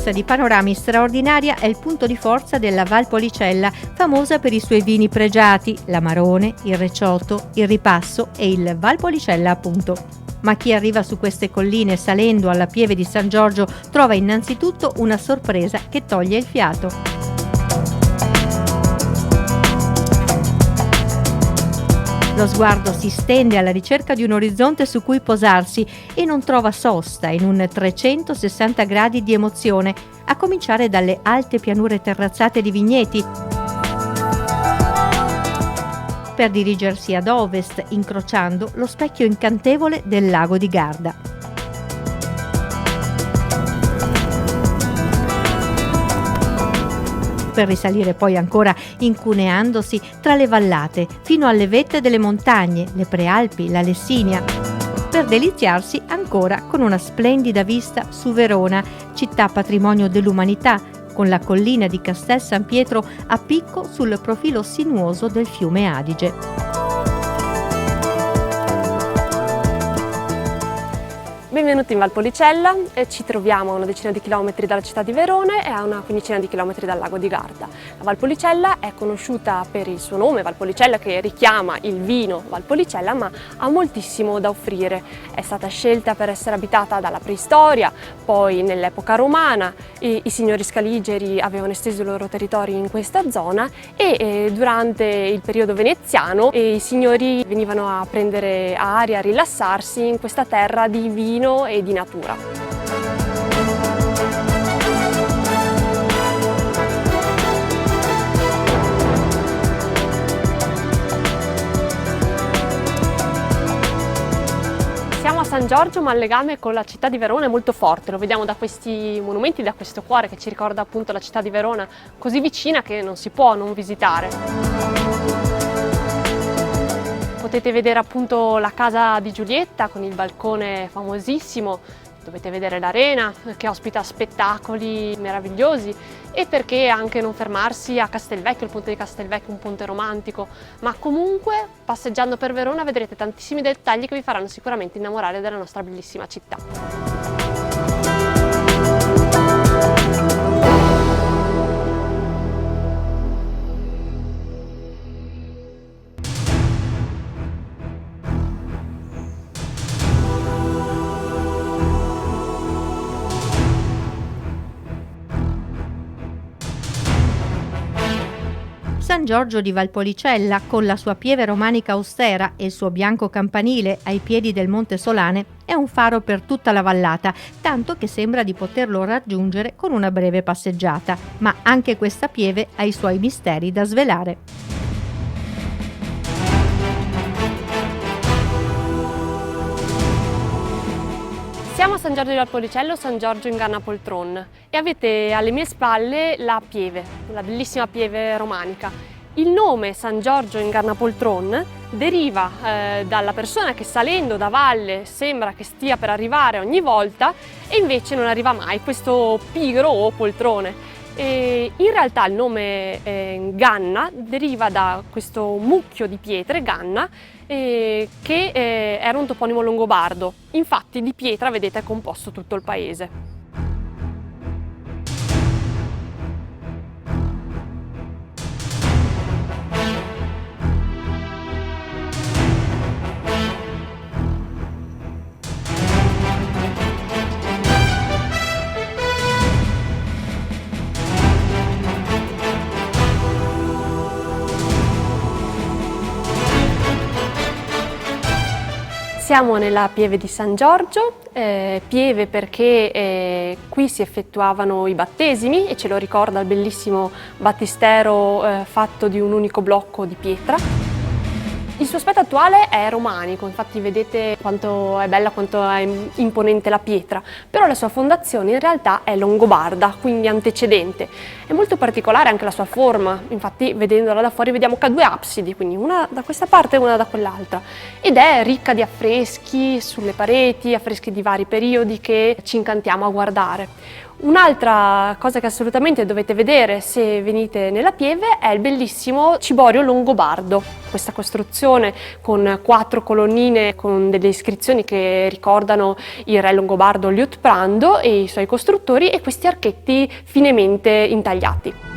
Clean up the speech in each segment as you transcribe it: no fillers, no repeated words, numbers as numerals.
mix di panorami straordinaria è il punto di forza della Valpolicella, famosa per i suoi vini pregiati, l'Amarone, il Recioto, il Ripasso e il Valpolicella appunto. Ma chi arriva su queste colline salendo alla Pieve di San Giorgio trova innanzitutto una sorpresa che toglie il fiato. Lo sguardo si stende alla ricerca di un orizzonte su cui posarsi e non trova sosta in un 360 gradi di emozione, a cominciare dalle alte pianure terrazzate di vigneti, per dirigersi ad ovest, incrociando lo specchio incantevole del lago di Garda. Per risalire poi ancora incuneandosi tra le vallate fino alle vette delle montagne, le Prealpi, la Lessinia, per deliziarsi ancora con una splendida vista su Verona, città patrimonio dell'umanità, con la collina di Castel San Pietro a picco sul profilo sinuoso del fiume Adige. Benvenuti in Valpolicella, ci troviamo a una decina di chilometri dalla città di Verona e a una quindicina di chilometri dal lago di Garda. La Valpolicella è conosciuta per il suo nome, Valpolicella, che richiama il vino Valpolicella, ma ha moltissimo da offrire. È stata scelta per essere abitata dalla preistoria, poi nell'epoca romana i signori scaligeri avevano esteso i loro territori in questa zona e durante il periodo veneziano i signori venivano a prendere aria, a rilassarsi in questa terra di vino e di natura. Siamo a San Giorgio, ma il legame con la città di Verona è molto forte, lo vediamo da questi monumenti, da questo cuore che ci ricorda appunto la città di Verona, così vicina che non si può non visitare. Potete vedere appunto la casa di Giulietta con il balcone famosissimo, dovete vedere l'arena che ospita spettacoli meravigliosi e perché anche non fermarsi a Castelvecchio, il ponte di Castelvecchio, un ponte romantico, ma comunque passeggiando per Verona vedrete tantissimi dettagli che vi faranno sicuramente innamorare della nostra bellissima città. San Giorgio di Valpolicella, con la sua pieve romanica austera e il suo bianco campanile ai piedi del Monte Solane, è un faro per tutta la vallata, tanto che sembra di poterlo raggiungere con una breve passeggiata. Ma anche questa pieve ha i suoi misteri da svelare. Siamo a San Giorgio di Valpolicella, San Giorgio in Gannapoltron, e avete alle mie spalle la pieve, la bellissima pieve romanica. Il nome San Giorgio in Gannapoltron deriva dalla persona che salendo da valle sembra che stia per arrivare ogni volta e invece non arriva mai, questo pigro o poltrone. E in realtà il nome Ganna deriva da questo mucchio di pietre, Ganna, che era un toponimo longobardo. Infatti di pietra, vedete, è composto tutto il paese. Siamo nella pieve di San Giorgio, pieve perché qui si effettuavano i battesimi e ce lo ricorda il bellissimo battistero fatto di un unico blocco di pietra. Il suo aspetto attuale è romanico, infatti vedete quanto è bella, quanto è imponente la pietra, però la sua fondazione in realtà è longobarda, quindi antecedente. È molto particolare anche la sua forma, infatti vedendola da fuori vediamo che ha due absidi, quindi una da questa parte e una da quell'altra, ed è ricca di affreschi sulle pareti, affreschi di vari periodi che ci incantiamo a guardare. Un'altra cosa che assolutamente dovete vedere se venite nella Pieve è il bellissimo ciborio longobardo. Questa costruzione con 4 colonnine con delle iscrizioni che ricordano il re longobardo Liutprando e i suoi costruttori, e questi archetti finemente intagliati.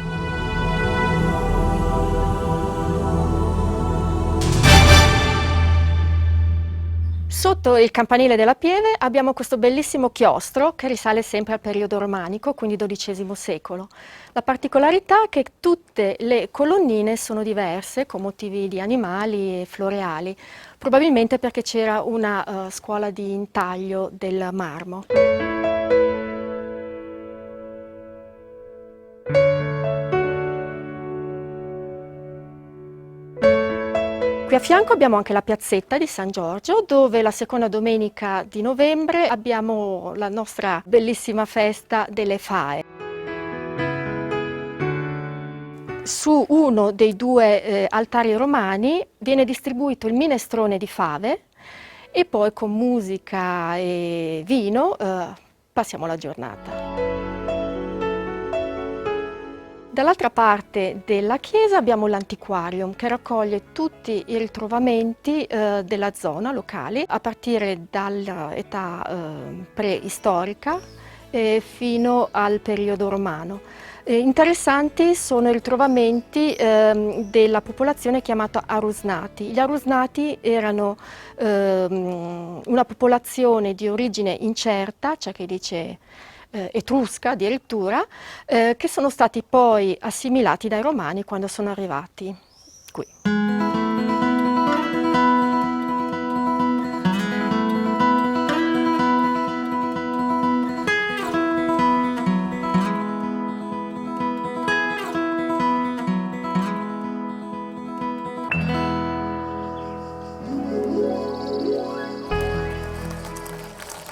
Sotto il campanile della Pieve abbiamo questo bellissimo chiostro che risale sempre al periodo romanico, quindi XII secolo. La particolarità è che tutte le colonnine sono diverse, con motivi di animali e floreali, probabilmente perché c'era una scuola di intaglio del marmo. Qui a fianco abbiamo anche la piazzetta di San Giorgio, dove la seconda domenica di novembre abbiamo la nostra bellissima festa delle Fae. Su uno dei 2 altari romani viene distribuito il minestrone di fave e poi con musica e vino passiamo la giornata. Dall'altra parte della chiesa abbiamo l'antiquarium che raccoglie tutti i ritrovamenti della zona locali a partire dall'età preistorica fino al periodo romano. Interessanti sono i ritrovamenti della popolazione chiamata Arusnati. Gli Arusnati erano una popolazione di origine incerta, c'è chi dice etrusca addirittura, che sono stati poi assimilati dai Romani quando sono arrivati qui.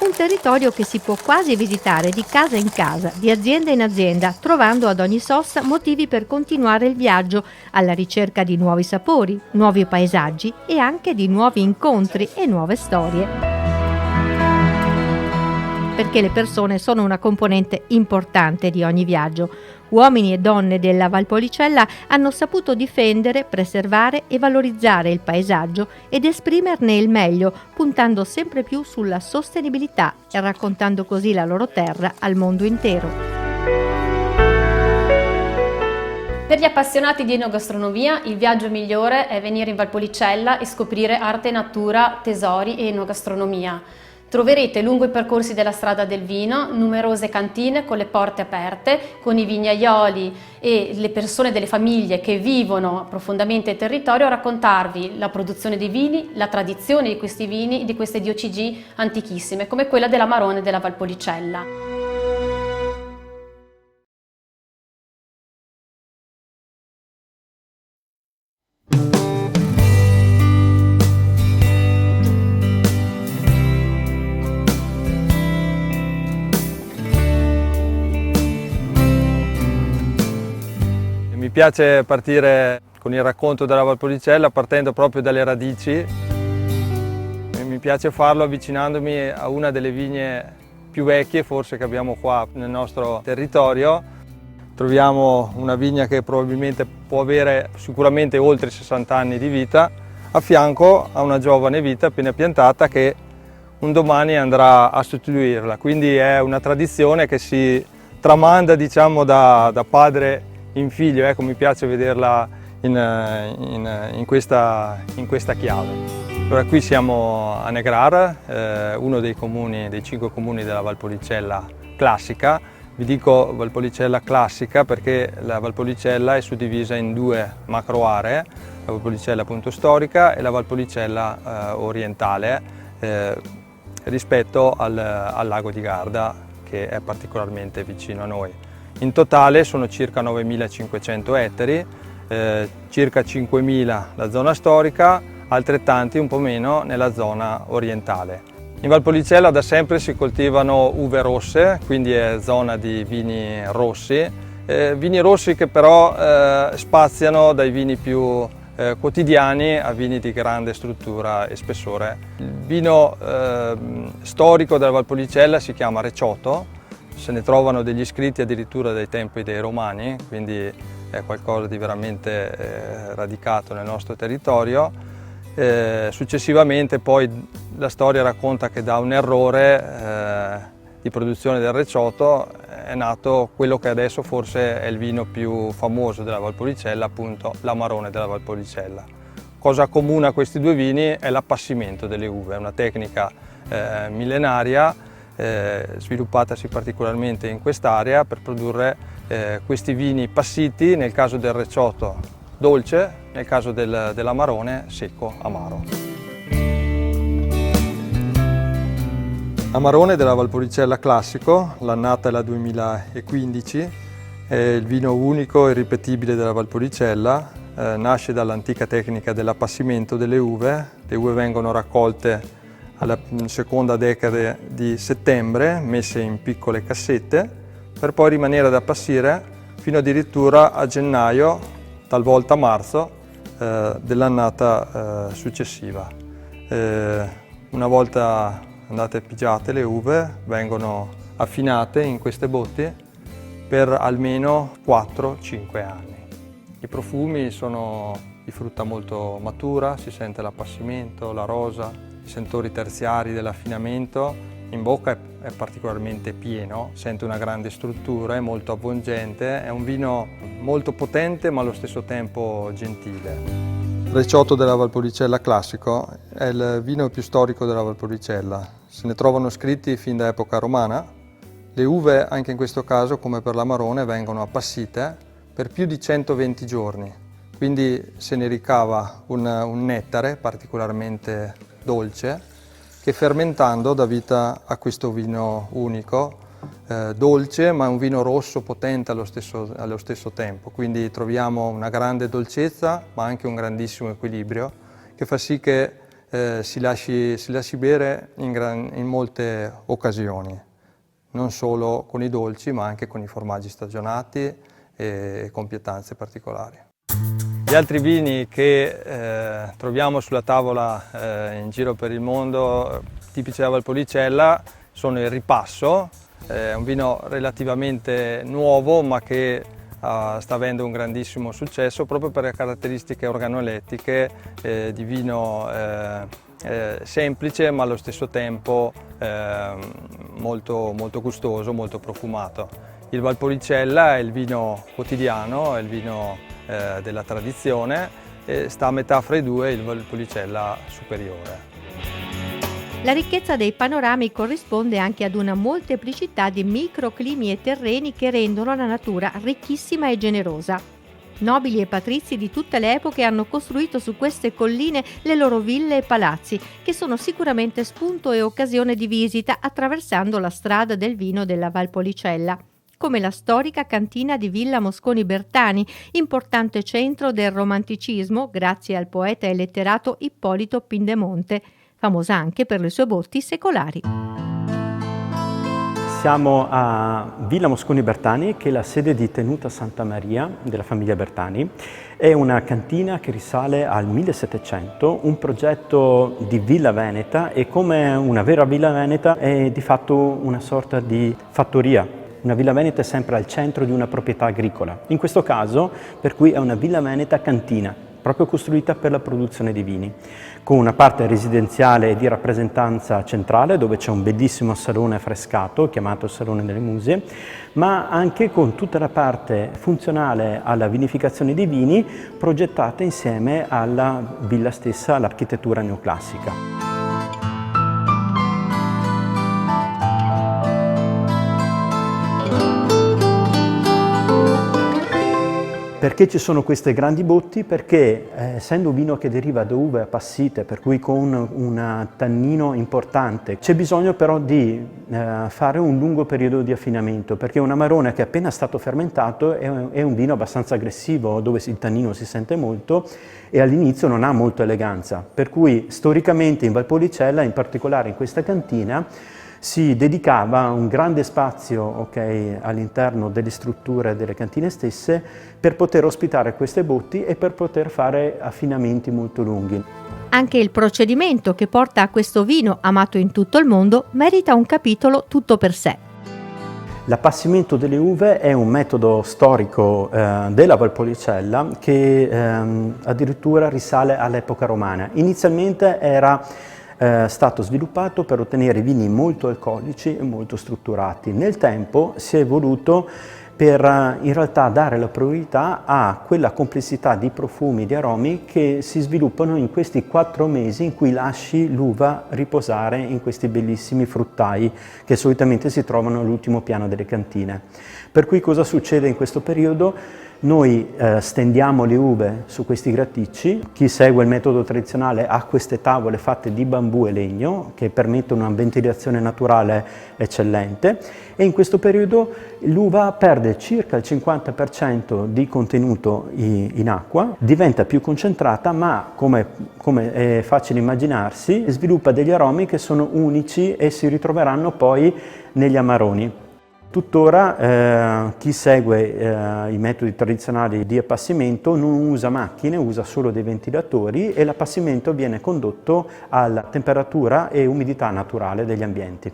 Un territorio che si può quasi visitare di casa in casa, di azienda in azienda, trovando ad ogni sosta motivi per continuare il viaggio alla ricerca di nuovi sapori, nuovi paesaggi e anche di nuovi incontri e nuove storie. Perché le persone sono una componente importante di ogni viaggio. Uomini e donne della Valpolicella hanno saputo difendere, preservare e valorizzare il paesaggio ed esprimerne il meglio, puntando sempre più sulla sostenibilità e raccontando così la loro terra al mondo intero. Per gli appassionati di enogastronomia, il viaggio migliore è venire in Valpolicella e scoprire arte, natura, tesori e enogastronomia. Troverete lungo i percorsi della strada del vino numerose cantine con le porte aperte, con i vignaioli e le persone delle famiglie che vivono profondamente il territorio a raccontarvi la produzione dei vini, la tradizione di questi vini, di queste DOCG antichissime, come quella dell'Amarone della Valpolicella. Mi piace partire con il racconto della Valpolicella partendo proprio dalle radici. E mi piace farlo avvicinandomi a una delle vigne più vecchie forse che abbiamo qua nel nostro territorio. Troviamo una vigna che probabilmente può avere sicuramente oltre 60 anni di vita, a fianco a una giovane vita appena piantata che un domani andrà a sostituirla. Quindi è una tradizione che si tramanda, diciamo, da padre in figlio, ecco, mi piace vederla in questa chiave. Allora, qui siamo a Negrar, uno dei 5 comuni della Valpolicella classica. Vi dico Valpolicella classica perché la Valpolicella è suddivisa in 2 macro aree, la Valpolicella appunto storica e la Valpolicella orientale rispetto al lago di Garda, che è particolarmente vicino a noi. In totale sono circa 9.500 ettari, circa 5.000 la zona storica, altrettanti un po' meno nella zona orientale. In Valpolicella da sempre si coltivano uve rosse, quindi è zona di vini rossi che però spaziano dai vini più quotidiani a vini di grande struttura e spessore. Il vino storico della Valpolicella si chiama Recioto, se ne trovano degli scritti addirittura dai tempi dei Romani, quindi è qualcosa di veramente radicato nel nostro territorio. Successivamente poi la storia racconta che da un errore di produzione del Recioto è nato quello che adesso forse è il vino più famoso della Valpolicella, appunto l'Amarone della Valpolicella. Cosa accomuna questi due vini è l'appassimento delle uve, è una tecnica millenaria sviluppatasi particolarmente in quest'area per produrre questi vini passiti, nel caso del Recioto dolce, nel caso dell'Amarone secco, amaro. Amarone della Valpolicella classico, l'annata è la 2015, è il vino unico e irripetibile della Valpolicella, nasce dall'antica tecnica dell'appassimento delle uve. Le uve vengono raccolte alla seconda decade di settembre, messe in piccole cassette, per poi rimanere ad appassire fino addirittura a gennaio, talvolta marzo, dell'annata successiva. Una volta andate pigiate le uve, vengono affinate in queste botti per almeno 4-5 anni. I profumi sono di frutta molto matura, si sente l'appassimento, la rosa, i sentori terziari dell'affinamento. In bocca è particolarmente pieno, sente una grande struttura, è molto avvolgente, è un vino molto potente ma allo stesso tempo gentile. Il Recioto della Valpolicella classico è il vino più storico della Valpolicella. Se ne trovano scritti fin da epoca romana. Le uve, anche in questo caso, come per l'Amarone, vengono appassite per più di 120 giorni, quindi se ne ricava un nettare particolarmente dolce che fermentando dà vita a questo vino unico, dolce ma è un vino rosso potente allo stesso tempo, quindi troviamo una grande dolcezza ma anche un grandissimo equilibrio che fa sì che si lasci bere in molte occasioni, non solo con i dolci ma anche con i formaggi stagionati e con pietanze particolari. Gli altri vini che troviamo sulla tavola in giro per il mondo, tipici della Valpolicella, sono il Ripasso, è un vino relativamente nuovo ma che sta avendo un grandissimo successo proprio per le caratteristiche organolettiche di vino semplice ma allo stesso tempo molto gustoso, molto profumato. Il Valpolicella è il vino quotidiano, è il vino della tradizione e sta a metà fra i due il Valpolicella superiore. La ricchezza dei panorami corrisponde anche ad una molteplicità di microclimi e terreni che rendono la natura ricchissima e generosa. Nobili e patrizi di tutte le epoche hanno costruito su queste colline le loro ville e palazzi, che sono sicuramente spunto e occasione di visita attraversando la strada del vino della Valpolicella, come la storica cantina di Villa Mosconi Bertani, importante centro del romanticismo grazie al poeta e letterato Ippolito Pindemonte, famosa anche per le sue botti secolari. Siamo a Villa Mosconi Bertani, che è la sede di Tenuta Santa Maria della famiglia Bertani. È una cantina che risale al 1700, un progetto di villa veneta e come una vera villa veneta è di fatto una sorta di fattoria. Una villa veneta è sempre al centro di una proprietà agricola. In questo caso, per cui è una villa veneta cantina, proprio costruita per la produzione di vini, con una parte residenziale e di rappresentanza centrale dove c'è un bellissimo salone affrescato chiamato Salone delle Muse, ma anche con tutta la parte funzionale alla vinificazione di vini progettata insieme alla villa stessa, all'architettura neoclassica. Perché ci sono queste grandi botti? Perché essendo un vino che deriva da uve appassite, per cui con un tannino importante, c'è bisogno però di fare un lungo periodo di affinamento, perché un Amarone che è appena stato fermentato è un vino abbastanza aggressivo, dove il tannino si sente molto e all'inizio non ha molta eleganza. Per cui storicamente in Valpolicella, in particolare in questa cantina, si dedicava un grande spazio all'interno delle strutture delle cantine stesse per poter ospitare queste botti e per poter fare affinamenti molto lunghi. Anche il procedimento che porta a questo vino, amato in tutto il mondo, merita un capitolo tutto per sé. L'appassimento delle uve è un metodo storico della Valpolicella che addirittura risale all'epoca romana. Inizialmente era stato sviluppato per ottenere vini molto alcolici e molto strutturati. Nel tempo si è evoluto per in realtà dare la priorità a quella complessità di profumi, di aromi che si sviluppano in questi 4 mesi in cui lasci l'uva riposare in questi bellissimi fruttai che solitamente si trovano all'ultimo piano delle cantine. Per cui cosa succede in questo periodo? Noi stendiamo le uve su questi graticci. Chi segue il metodo tradizionale ha queste tavole fatte di bambù e legno che permettono una ventilazione naturale eccellente, e in questo periodo l'uva perde circa il 50% di contenuto in acqua, diventa più concentrata, ma come è facile immaginarsi sviluppa degli aromi che sono unici e si ritroveranno poi negli amaroni. Tuttora chi segue i metodi tradizionali di appassimento non usa macchine, usa solo dei ventilatori, e l'appassimento viene condotto alla temperatura e umidità naturale degli ambienti.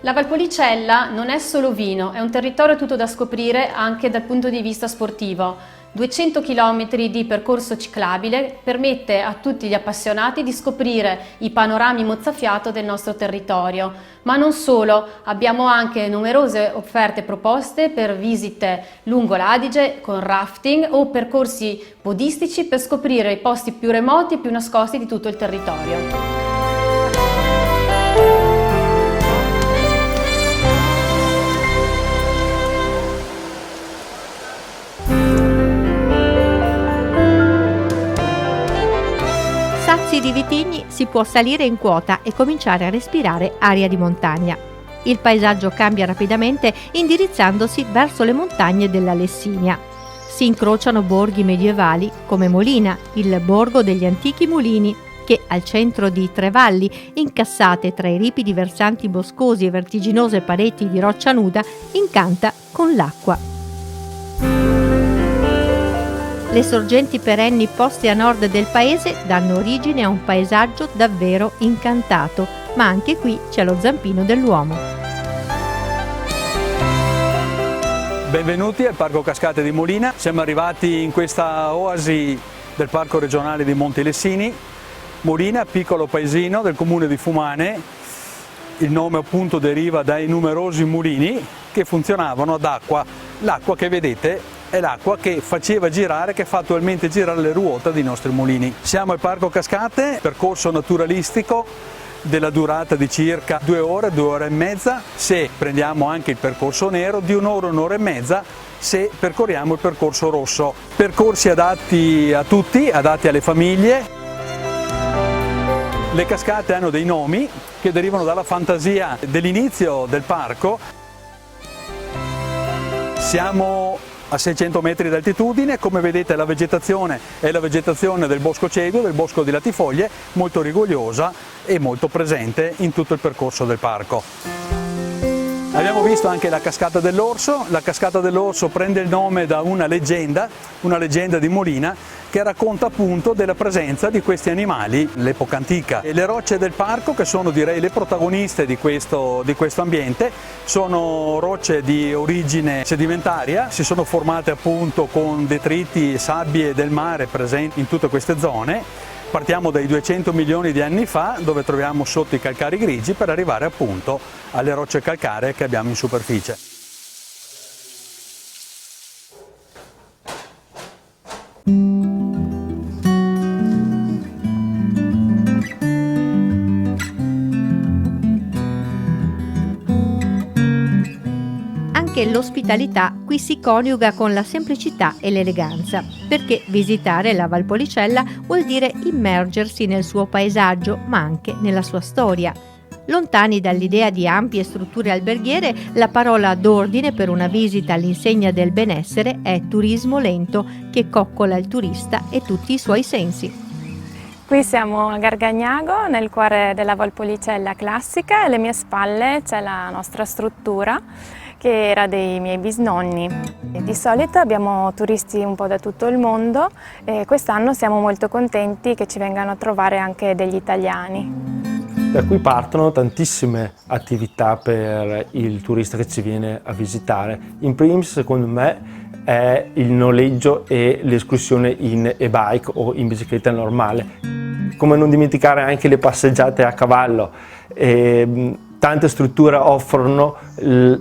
La Valpolicella non è solo vino, è un territorio tutto da scoprire anche dal punto di vista sportivo. 200 km di percorso ciclabile permette a tutti gli appassionati di scoprire i panorami mozzafiato del nostro territorio. Ma non solo, abbiamo anche numerose offerte proposte per visite lungo l'Adige con rafting o percorsi podistici per scoprire i posti più remoti e più nascosti di tutto il territorio. Sazi di vitigni si può salire in quota e cominciare a respirare aria di montagna. Il paesaggio cambia rapidamente indirizzandosi verso le montagne della Lessinia. Si incrociano borghi medievali come Molina, il borgo degli antichi mulini, che al centro di 3 valli, incassate tra i ripidi versanti boscosi e vertiginose pareti di roccia nuda, incanta con l'acqua. Le sorgenti perenni poste a nord del paese danno origine a un paesaggio davvero incantato, ma anche qui c'è lo zampino dell'uomo. Benvenuti al Parco Cascate di Molina. Siamo arrivati in questa oasi del Parco regionale di Monti Lessini. Molina, piccolo paesino del comune di Fumane. Il nome appunto deriva dai numerosi mulini che funzionavano ad acqua. L'acqua che vedete è l'acqua che faceva girare, che fa attualmente girare le ruote dei nostri mulini. Siamo al Parco Cascate, percorso naturalistico della durata di circa 2 ore, 2 ore e mezza, se prendiamo anche il percorso nero, di 1 ora, 1 ora e mezza, se percorriamo il percorso rosso. Percorsi adatti a tutti, adatti alle famiglie. Le cascate hanno dei nomi che derivano dalla fantasia dell'inizio del parco. Siamo a 600 metri d'altitudine, come vedete la vegetazione è la vegetazione del bosco cedio, del bosco di latifoglie, molto rigogliosa e molto presente in tutto il percorso del parco. Abbiamo visto anche la cascata dell'Orso. La cascata dell'Orso prende il nome da una leggenda di Molina che racconta appunto della presenza di questi animali all'epoca antica. E le rocce del parco, che sono direi le protagoniste di questo ambiente, sono rocce di origine sedimentaria, si sono formate appunto con detriti e sabbie del mare presenti in tutte queste zone. Partiamo dai 200 milioni di anni fa, dove troviamo sotto i calcari grigi, per arrivare appunto alle rocce calcaree che abbiamo in superficie. Anche l'ospitalità qui si coniuga con la semplicità e l'eleganza, perché visitare la Valpolicella vuol dire immergersi nel suo paesaggio, ma anche nella sua storia. Lontani dall'idea di ampie strutture alberghiere, la parola d'ordine per una visita all'insegna del benessere è turismo lento, che coccola il turista e tutti i suoi sensi. Qui siamo a Gargagnago, nel cuore della Valpolicella classica, e alle mie spalle c'è la nostra struttura che era dei miei bisnonni. E di solito abbiamo turisti un po' da tutto il mondo e quest'anno siamo molto contenti che ci vengano a trovare anche degli italiani. Da qui partono tantissime attività per il turista che ci viene a visitare. In primis, secondo me, è il noleggio e l'escursione in e-bike o in bicicletta normale. Come non dimenticare anche le passeggiate a cavallo. Tante strutture offrono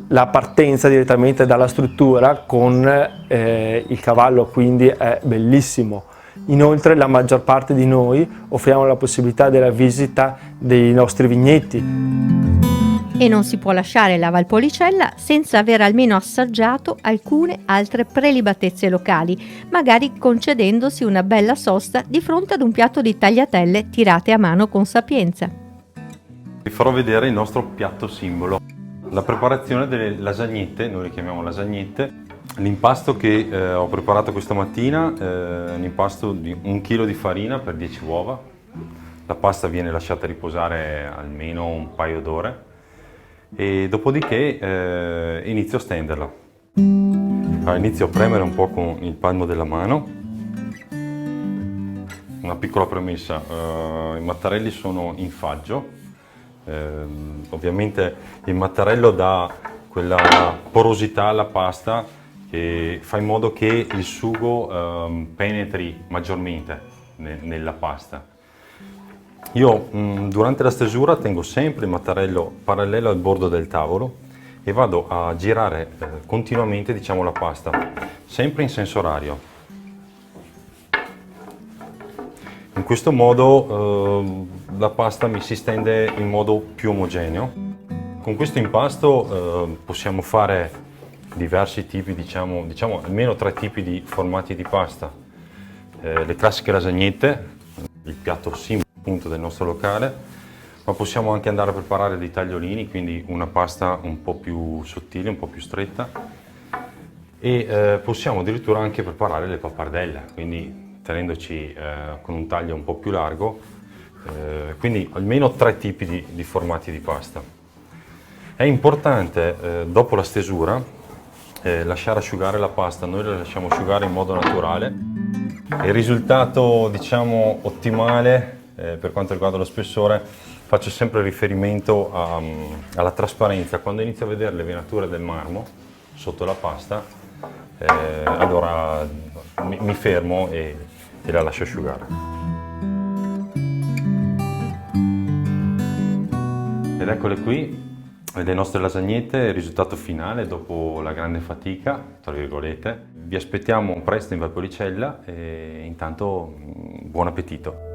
la partenza direttamente dalla struttura con il cavallo, quindi è bellissimo. Inoltre la maggior parte di noi offriamo la possibilità della visita dei nostri vigneti. E non si può lasciare la Valpolicella senza aver almeno assaggiato alcune altre prelibatezze locali, magari concedendosi una bella sosta di fronte ad un piatto di tagliatelle tirate a mano con sapienza. Vi farò vedere il nostro piatto simbolo. La preparazione delle lasagnette, noi le chiamiamo lasagnette. L'impasto che ho preparato questa mattina è un impasto di 1 chilo di farina per 10 uova. La pasta viene lasciata riposare almeno un paio d'ore e dopodiché inizio a stenderla. Allora, inizio a premere un po' con il palmo della mano. Una piccola premessa, i mattarelli sono in faggio. Ovviamente il mattarello dà quella porosità alla pasta che fa in modo che il sugo penetri maggiormente nella pasta. Io durante la stesura tengo sempre il mattarello parallelo al bordo del tavolo e vado a girare continuamente, diciamo, la pasta, sempre in senso orario. In questo modo la pasta mi si stende in modo più omogeneo. Con questo impasto possiamo fare diversi tipi, diciamo almeno 3 tipi di formati di pasta. Le classiche lasagnette, il piatto simbolo appunto del nostro locale, ma possiamo anche andare a preparare dei tagliolini, quindi una pasta un po' più sottile, un po' più stretta, e possiamo addirittura anche preparare le pappardelle, quindi tenendoci con un taglio un po' più largo, quindi almeno 3 tipi di formati di pasta. È importante dopo la stesura lasciare asciugare la pasta. Noi la lasciamo asciugare in modo naturale. Il risultato, diciamo, ottimale per quanto riguarda lo spessore, faccio sempre riferimento alla trasparenza. Quando inizio a vedere le venature del marmo sotto la pasta, allora mi fermo e la lascio asciugare. Ed eccole qui le nostre lasagnette, il risultato finale dopo la grande fatica, tra virgolette. Vi aspettiamo presto in Valpolicella e intanto buon appetito!